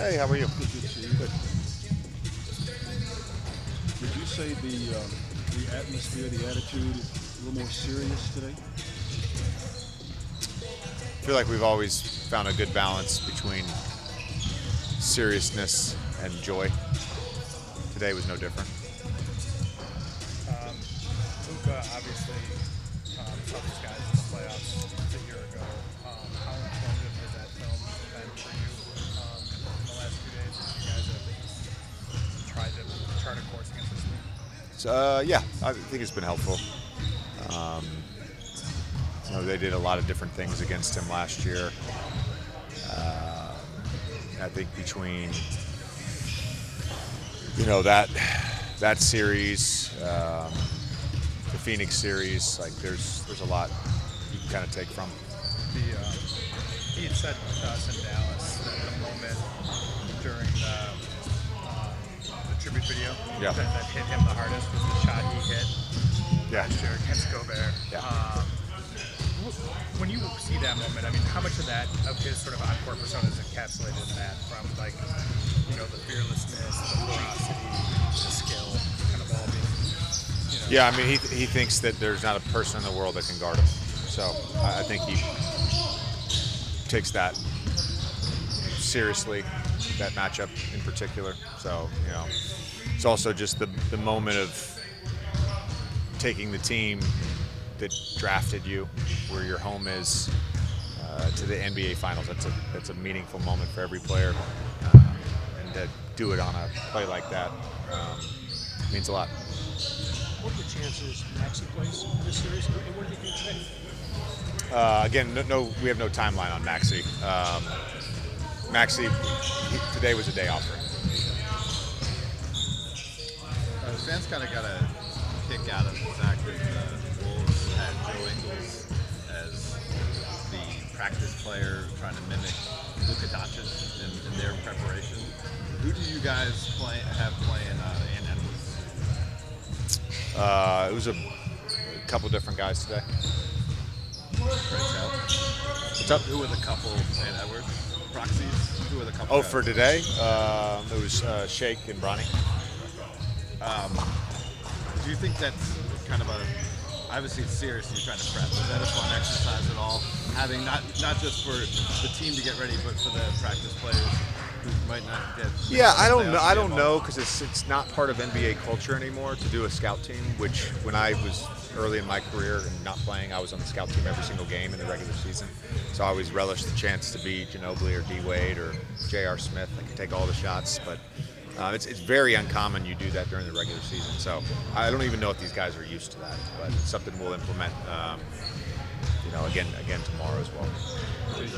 Hey, how are you? Good to see you. Good. Would you say the atmosphere, the attitude is a little more serious today? I feel like we've always found a good balance between seriousness and joy. Today was no different. Luka obviously saw these guys in the playoffs a year ago. How informative has that film been for you in the last few days as you guys have tried to chart a course against this team? So, yeah, I think it's been helpful. Um, they did a lot of different things against him last year. I think between that series, the Phoenix series, like there's a lot you can kind of take from. He had said to us in Dallas that the moment during the tribute video Yeah. that hit him the hardest was the shot he hit Yeah. last year against Gobert. Yeah. When you see that moment, I mean, how much of his sort of encore persona is encapsulated in that, from like, the fearlessness, the ferocity, the skill, kind of all being, Yeah, I mean, he thinks that there's not a person in the world that can guard him. So I think he takes that seriously, that matchup in particular. So, it's also just the moment of taking the team that drafted you, where your home is, to the NBA Finals. That's a meaningful moment for every player, and to do it on a play like that means a lot. What are the chances Maxi plays in this series, and what do you think today? Again, no, we have no timeline on Maxi. Maxi, today was a day off for him. The fans kind of got a kick out of the fact that the Wolves had Joe Ingles as the practice player trying to mimic Luka Doncic in their preparation. Who do you guys have playing Ant Edwards? It was a couple different guys today. What's up? Who were the couple Ant Edwards proxies? Who were the couple? Oh, guys? for today, it was Shake and Bronny. Do you think that's kind of obviously it's serious you're trying to prep? Is that a fun exercise at all? Having not just for the team to get ready, but for the practice players who might not get. Yeah, I don't know. I don't know because it's not part of NBA culture anymore to do a scout team. Which when I was early in my career and not playing, I was on the scout team every single game in the regular season. So I always relished the chance to be Ginobili or D Wade or J.R. Smith. I could take all the shots, but it's very uncommon you do that during the regular season. So I don't even know if these guys are used to that, but it's something we'll implement. Again tomorrow as well. Julius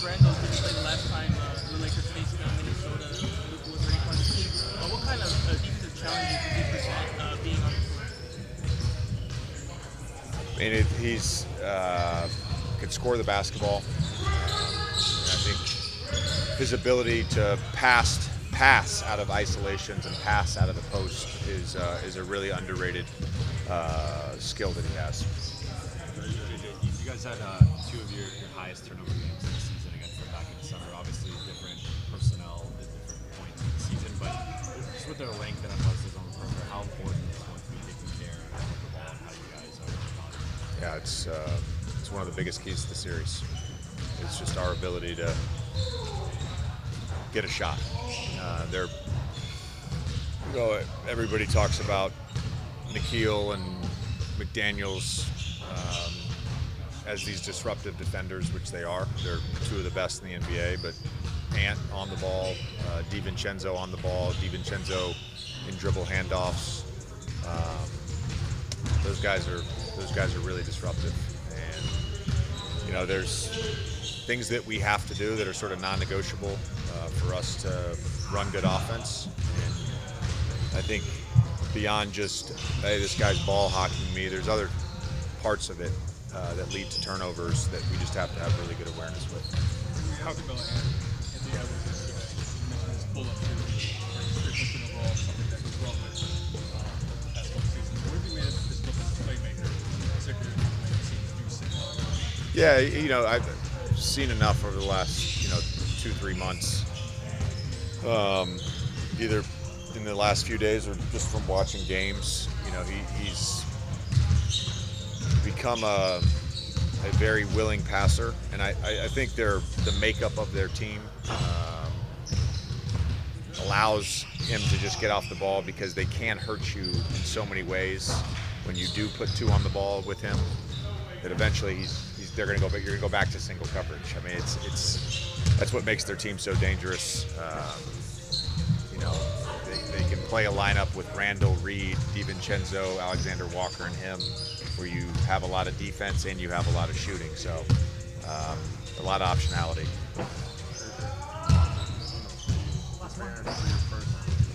Randle didn't play the last time the Lakers faced Minnesota. Luka was already part of the team. What kind of defensive challenges did he present being on the floor? I mean, he's can score the basketball. I think his ability to pass out of isolations and pass out of the post is a really underrated skill that he has. You guys had two of your highest turnover games in the season against them back in December. Obviously, different personnel at different points in the season, but just with their length and athleticism on the perimeter, how important is it going to be taking care of the ball and how you guys are responding? Yeah, it's one of the biggest keys to the series. It's just our ability to get a shot. Everybody talks about Nikhil and McDaniels as these disruptive defenders, which they are. They're two of the best in the NBA, but Ant on the ball, DiVincenzo on the ball, DiVincenzo in dribble handoffs. Those guys are really disruptive, and there's things that we have to do that are sort of non-negotiable for us to run good offense. And I think beyond just, hey, this guy's ball hawking me, there's other parts of it that lead to turnovers that we just have to have really good awareness with. How about and the others yesterday? You mentioned this pull-up too. You're thinking overall something that was wrong with the past couple seasons. Where have you made this look as a playmaker, particularly when it seems to do sitting? Yeah, I've seen enough over the last 2-3 months Either in the last few days or just from watching games. You know, he's become a very willing passer, and I think the makeup of their team allows him to just get off the ball because they can hurt you in so many ways when you do put 2 on the ball with him. That eventually you're going to go back to single coverage. I mean, that's what makes their team so dangerous. You know, they can play a lineup with Randall, Reed, DiVincenzo, Alexander Walker, and him, where you have a lot of defense and you have a lot of shooting. So a lot of optionality. Preparing for your first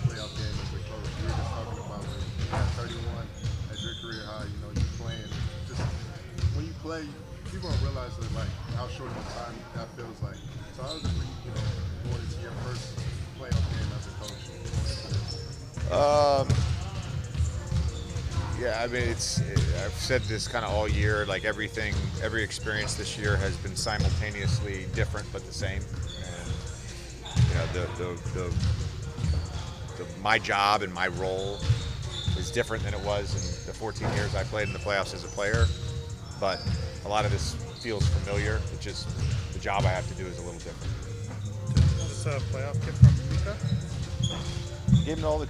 playoff game as a coach, you were just talking about when you got 31 as your career high. You know, you playing. Just when you play, people don't realize that like how short of a time that feels like. So how is it for you, you know, going into your first playoff game as a coach? Yeah, I mean, I've said this kind of all year. Like every experience this year has been simultaneously different but the same. And you know, my job and my role is different than it was in the 14 years I played in the playoffs as a player. But a lot of this feels familiar. It's just the job I have to do is a little different. This playoff kid from Luka? Gave him to all the